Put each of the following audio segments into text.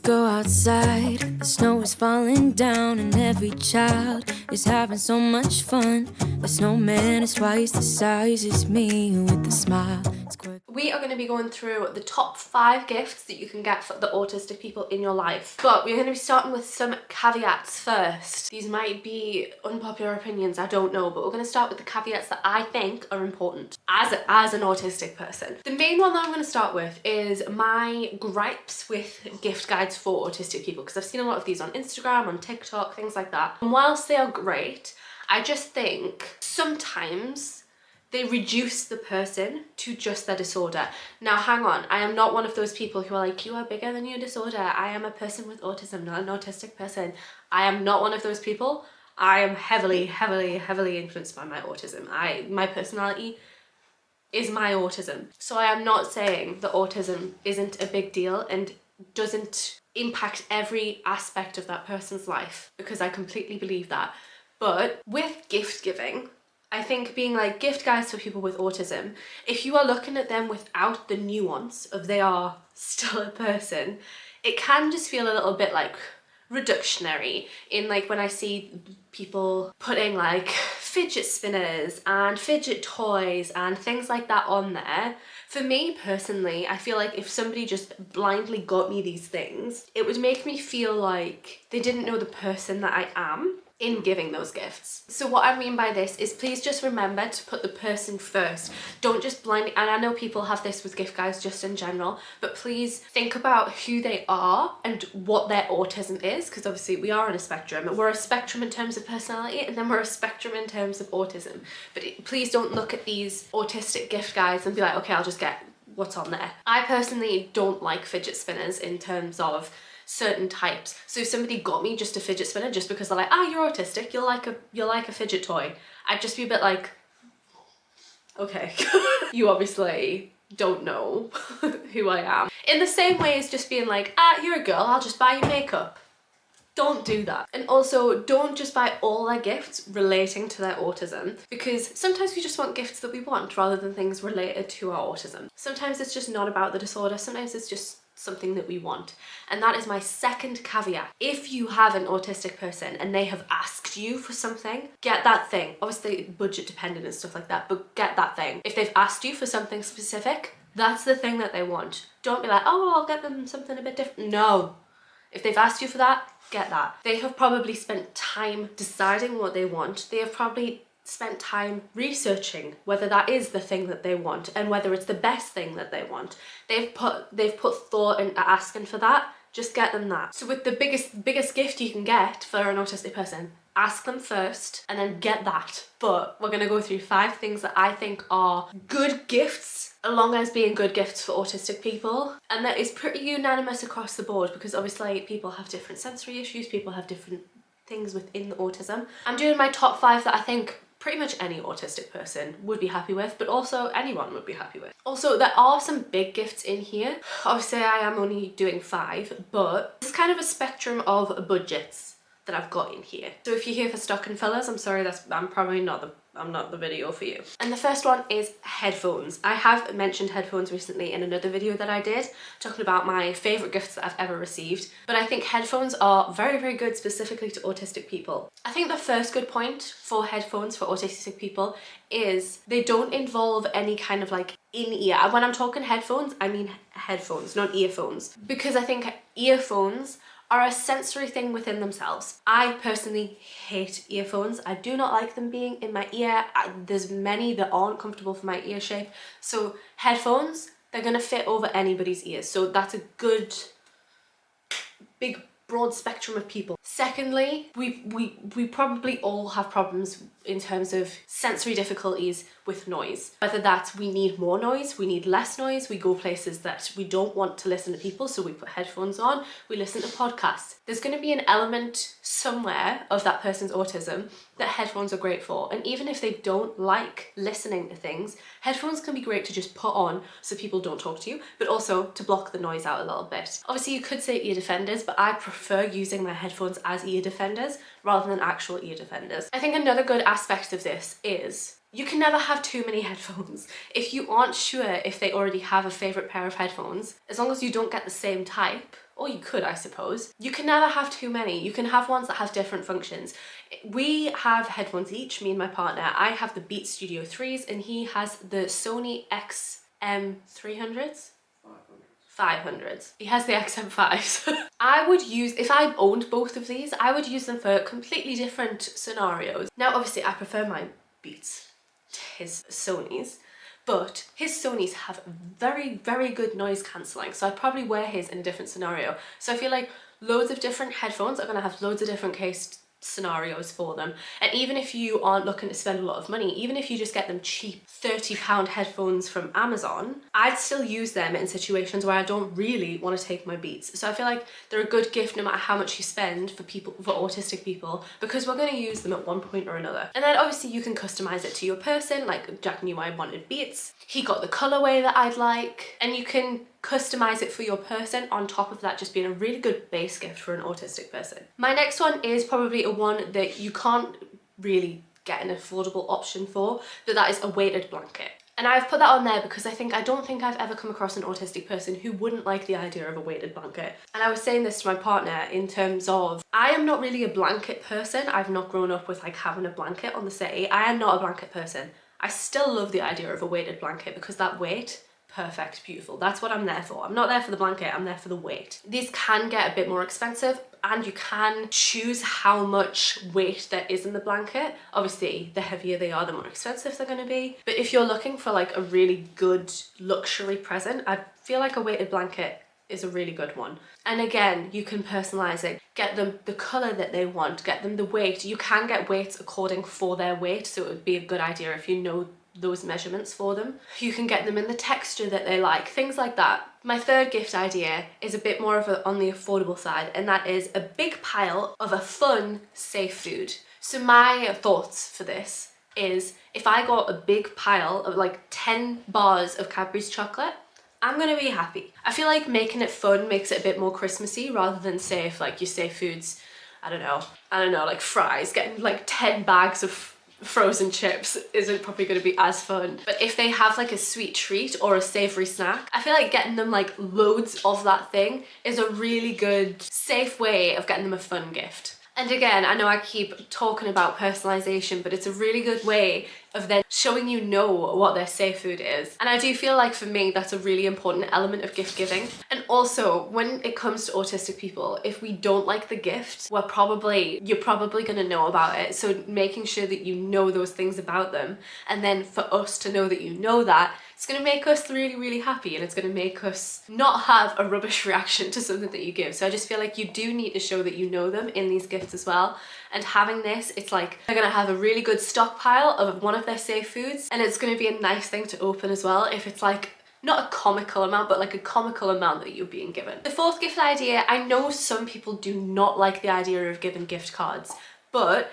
go outside. The snow is falling down and every child is having so much fun. The snowman is twice the size as me with a smile. We are going to be going through the top 5 gifts that you can get for the autistic people in your life. But we're going to be starting with some caveats first. These might be unpopular opinions, I don't know, but we're going to start with the caveats that I think are important as an autistic person. The main one that I'm going to start with is my gripes with gift guides for autistic people, because I've seen a lot of these on Instagram, on TikTok, things like that. And whilst they are great, I just think sometimes they reduce the person to just their disorder. Now, hang on. I am not one of those people who are like, you are bigger than your disorder. I am a person with autism, not an autistic person. I am not one of those people. I am heavily, heavily, heavily influenced by my autism. My personality is my autism. So I am not saying that autism isn't a big deal and doesn't impact every aspect of that person's life, because I completely believe that. But with gift giving, I think being like gift guides for people with autism, if you are looking at them without the nuance of they are still a person, it can just feel a little bit like reductionary. In like when I see people putting like fidget spinners and fidget toys and things like that on there, for me personally, I feel like if somebody just blindly got me these things, it would make me feel like they didn't know the person that I am in giving those gifts. So what I mean by this is, please just remember to put the person first. Don't just blindly, and I know people have this with gift guides just in general, but please think about who they are and what their autism is, because obviously we are on a spectrum. We're a spectrum in terms of personality, and then we're a spectrum in terms of autism. But please don't look at these autistic gift guides and be like, okay, I'll just get what's on there. I personally don't like fidget spinners in terms of certain types. So if somebody got me just a fidget spinner just because they're like, you're autistic, you'll like a fidget toy, I'd just be a bit like, okay. You obviously don't know who I am. In the same way as just being like, you're a girl, I'll just buy you makeup. Don't do that. And also, don't just buy all their gifts relating to their autism, because sometimes we just want gifts that we want rather than things related to our autism. Sometimes it's just not about the disorder, sometimes it's just something that we want. And that is my second caveat. If you have an autistic person and they have asked you for something, get that thing. Obviously budget dependent and stuff like that, but get that thing. If they've asked you for something specific, that's the thing that they want. Don't be like, well, I'll get them something a bit different. No. If they've asked you for that, get that. They have probably spent time deciding what they want. They have probably spent time researching whether that is the thing that they want and whether it's the best thing that they want. They've put thought into asking for that. Just get them that. So with the biggest gift you can get for an autistic person, ask them first and then get that. But we're gonna go through 5 things that I think are good gifts along as being good gifts for autistic people. And that is pretty unanimous across the board, because obviously people have different sensory issues, people have different things within the autism. I'm doing my top 5 that I think pretty much any autistic person would be happy with, but also anyone would be happy with. Also, there are some big gifts in here. Obviously, I am only doing 5, but it's kind of a spectrum of budgets that I've got in here. So if you're here for stocking fillers, I'm sorry, I'm probably not the video for you. And the first one is headphones. I have mentioned headphones recently in another video that I did, talking about my favourite gifts that I've ever received. But I think headphones are very, very good specifically to autistic people. I think the first good point for headphones for autistic people is they don't involve any kind of like in-ear. When I'm talking headphones, I mean headphones, not earphones. Because I think earphones are a sensory thing within themselves. I personally hate earphones. I do not like them being in my ear. There's many that aren't comfortable for my ear shape. So headphones, they're gonna fit over anybody's ears. So that's a good, big, broad spectrum of people. Secondly, we probably all have problems in terms of sensory difficulties with noise. Whether that's we need more noise, we need less noise, we go places that we don't want to listen to people, so we put headphones on, we listen to podcasts. There's going to be an element somewhere of that person's autism that headphones are great for. And even if they don't like listening to things, headphones can be great to just put on so people don't talk to you, but also to block the noise out a little bit. Obviously you could say ear defenders, but I prefer using my headphones as ear defenders rather than actual ear defenders. I think another good aspect of this is you can never have too many headphones. If you aren't sure if they already have a favourite pair of headphones, as long as you don't get the same type, or you could, I suppose. You can never have too many. You can have ones that have different functions. We have headphones each, me and my partner. I have the Beats Studio 3s and he has the Sony XM300s? 500s. He has the XM5s. I would use, if I owned both of these, I would use them for completely different scenarios. Now, obviously, I prefer my Beats to his Sonys, but his Sonys have very, very good noise cancelling, so I'd probably wear his in a different scenario. So I feel like loads of different headphones are going to have loads of different case scenarios for them. And even if you aren't looking to spend a lot of money, even if you just get them cheap £30 headphones from Amazon, I'd still use them in situations where I don't really want to take my Beats. So I feel like they're a good gift no matter how much you spend for people, for autistic people, because we're going to use them at one point or another. And then obviously you can customize it to your person. Like Jack knew I wanted Beats, he got the colorway that I'd like, and you can customize it for your person on top of that just being a really good base gift for an autistic person. My next one is probably a one that you can't really get an affordable option for, but that is a weighted blanket. And I've put that on there because I don't think I've ever come across an autistic person who wouldn't like the idea of a weighted blanket. And I was saying this to my partner in terms of, I am not really a blanket person. I've not grown up with like having a blanket on the settee. I am not a blanket person. I still love the idea of a weighted blanket because that weight, perfect, beautiful. That's what I'm there for. I'm not there for the blanket, I'm there for the weight. These can get a bit more expensive and you can choose how much weight there is in the blanket. Obviously, the heavier they are, the more expensive they're gonna be. But if you're looking for like a really good luxury present, I feel like a weighted blanket is a really good one. And again, you can personalize it, get them the color that they want, get them the weight. You can get weights according for their weight, so it would be a good idea if you know those measurements for them. You can get them in the texture that they like, things like that. My third gift idea is a bit more of on the affordable side, and that is a big pile of a fun, safe food. So my thoughts for this is, if I got a big pile of like 10 bars of Cadbury's chocolate, I'm gonna be happy. I feel like making it fun makes it a bit more Christmassy rather than safe, like your safe foods, I don't know, like fries. Getting like 10 bags of frozen chips isn't probably going to be as fun. But if they have like a sweet treat or a savory snack, I feel like getting them like loads of that thing is a really good, safe way of getting them a fun gift. And again, I know I keep talking about personalization, but it's a really good way of then showing you know what their safe food is. And I do feel like for me, that's a really important element of gift giving. And also, when it comes to autistic people, if we don't like the gift, you're probably gonna know about it. So making sure that you know those things about them, and then for us to know that you know that, it's gonna make us really, really happy, and it's gonna make us not have a rubbish reaction to something that you give. So I just feel like you do need to show that you know them in these gifts as well. And having this, it's like they're gonna have a really good stockpile of one of their safe foods, and it's gonna be a nice thing to open as well if it's like not a comical amount, but like a comical amount that you're being given. The fourth gift idea, I know some people do not like the idea of giving gift cards, but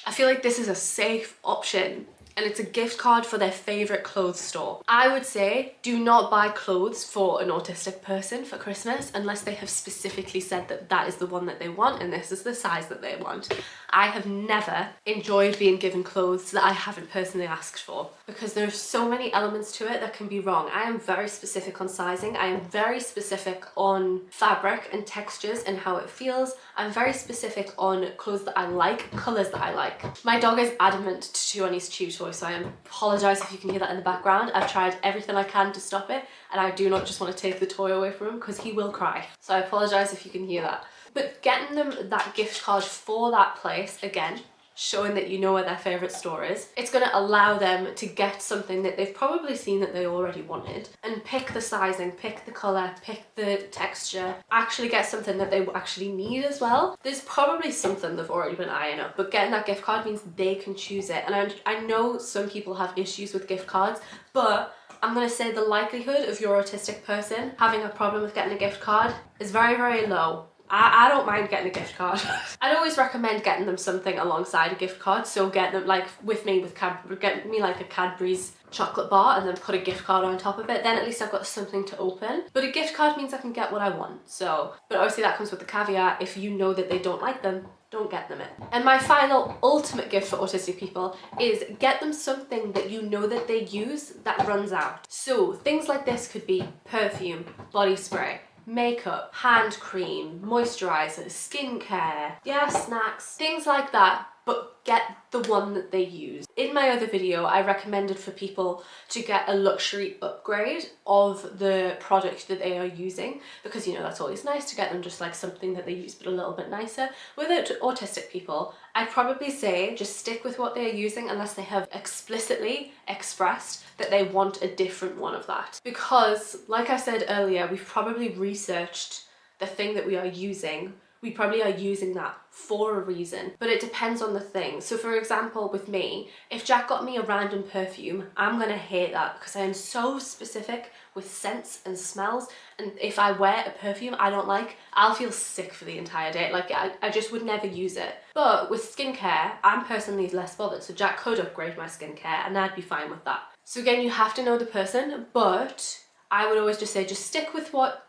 I feel like this is a safe option, and it's a gift card for their favorite clothes store. I would say do not buy clothes for an autistic person for Christmas unless they have specifically said that that is the one that they want and this is the size that they want. I have never enjoyed being given clothes that I haven't personally asked for, because there's so many elements to it that can be wrong. I am very specific on sizing. I am very specific on fabric and textures and how it feels. I'm very specific on clothes that I like, colours that I like. My dog is adamant to chew on his chew toy, so I apologise if you can hear that in the background. I've tried everything I can to stop it, and I do not just want to take the toy away from him because he will cry. So I apologise if you can hear that. But getting them that gift card for that place, again, showing that you know where their favourite store is, it's going to allow them to get something that they've probably seen that they already wanted, and pick the sizing, pick the colour, pick the texture, actually get something that they actually need as well. There's probably something they've already been eyeing up, but getting that gift card means they can choose it. And I know some people have issues with gift cards, but I'm going to say the likelihood of your autistic person having a problem with getting a gift card is very, very low. I don't mind getting a gift card. I'd always recommend getting them something alongside a gift card. So get them like get me like a Cadbury's chocolate bar and then put a gift card on top of it. Then at least I've got something to open. But a gift card means I can get what I want. So, but obviously that comes with the caveat, if you know that they don't like them, don't get them it. And my final ultimate gift for autistic people is get them something that you know that they use that runs out. So things like this could be perfume, body spray, makeup, hand cream, moisturizer, skincare, yeah, snacks, things like that, but get the one that they use. In my other video, I recommended for people to get a luxury upgrade of the product that they are using, because you know, that's always nice to get them just like something that they use but a little bit nicer. With autistic people, I'd probably say just stick with what they're using unless they have explicitly expressed that they want a different one of that. Because like I said earlier, we've probably researched the thing that we are using. We probably are using that for a reason, but it depends on the thing. So for example, with me, if Jack got me a random perfume, I'm gonna hate that because I am so specific with scents and smells, and if I wear a perfume I don't like, I'll feel sick for the entire day. Like I just would never use it. But with skincare, I'm personally less bothered, so Jack could upgrade my skincare and I'd be fine with that. So again, you have to know the person, but I would always just say just stick with what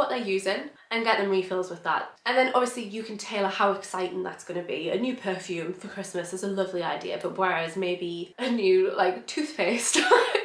they're using and get them refills with that. And then obviously you can tailor how exciting that's going to be. A new perfume for Christmas is a lovely idea, but whereas maybe a new like toothpaste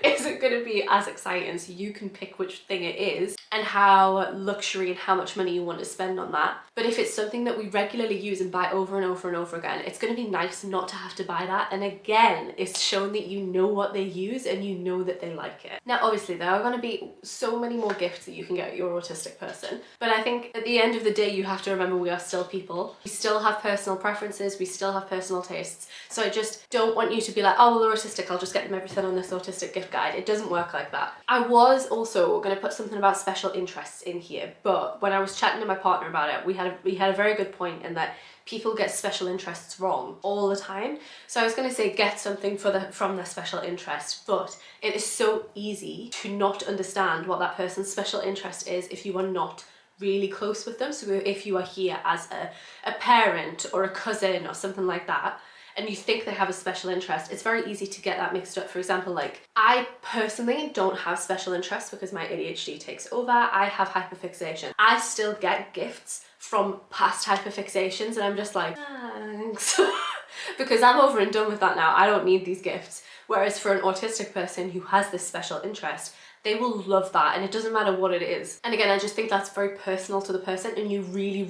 isn't going to be as exciting, so you can pick which thing it is and how luxury and how much money you want to spend on that. But if it's something that we regularly use and buy over and over and over again, it's going to be nice not to have to buy that. And again, it's shown that you know what they use and you know that they like it. Now obviously there are going to be so many more gifts that you can get your autistic person, but I think at the end of the day you have to remember we are still people. We still have personal preferences, we still have personal tastes. So I just don't want you to be like, oh well, they're autistic, I'll just get them everything on this autistic gift guide. It doesn't work like that. I was also going to put something about special interests in here, but when I was chatting to my partner about it, we had a very good point in that people get special interests wrong all the time. So I was going to say get something from their special interest, but it is so easy to not understand what that person's special interest is if you are not really close with them. So if you are here as a parent or a cousin or something like that, and you think they have a special interest, it's very easy to get that mixed up. For example, like I personally don't have special interests because my ADHD takes over. I have hyperfixation. I still get gifts from past hyperfixations and I'm just like, thanks. Because I'm over and done with that now. I don't need these gifts. Whereas for an autistic person who has this special interest, they will love that, and it doesn't matter what it is. And again, I just think that's very personal to the person, and you really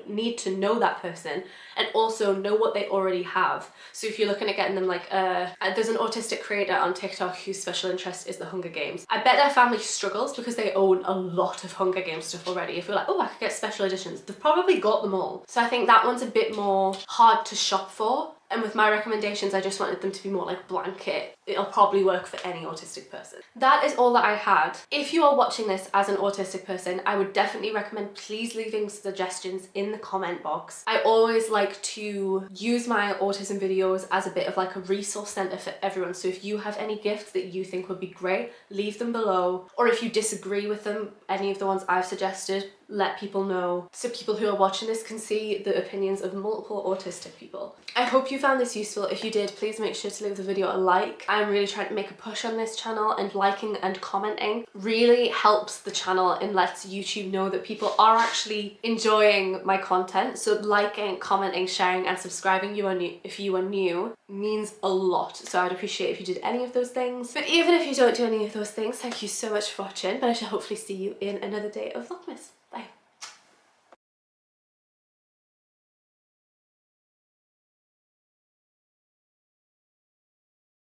need to know that person and also know what they already have. So if you're looking at getting them like there's an autistic creator on TikTok whose special interest is the Hunger Games. I bet their family struggles because they own a lot of Hunger Games stuff already. If you're like, oh, I could get special editions, they've probably got them all. So I think that one's a bit more hard to shop for. And with my recommendations, I just wanted them to be more like blanket. It'll probably work for any autistic person. That is all that I had. If you are watching this as an autistic person, I would definitely recommend please leaving suggestions in the comment box. I always like to use my autism videos as a bit of like a resource center for everyone. So if you have any gifts that you think would be great, leave them below. Or if you disagree with them, any of the ones I've suggested, let people know so people who are watching this can see the opinions of multiple autistic people. I hope you found this useful. If you did, please make sure to leave the video a like. I'm really trying to make a push on this channel, and liking and commenting really helps the channel and lets YouTube know that people are actually enjoying my content. So liking, commenting, sharing and subscribing if you are new means a lot. So I'd appreciate if you did any of those things. But even if you don't do any of those things, thank you so much for watching, but I shall hopefully see you in another day of Vlogmas.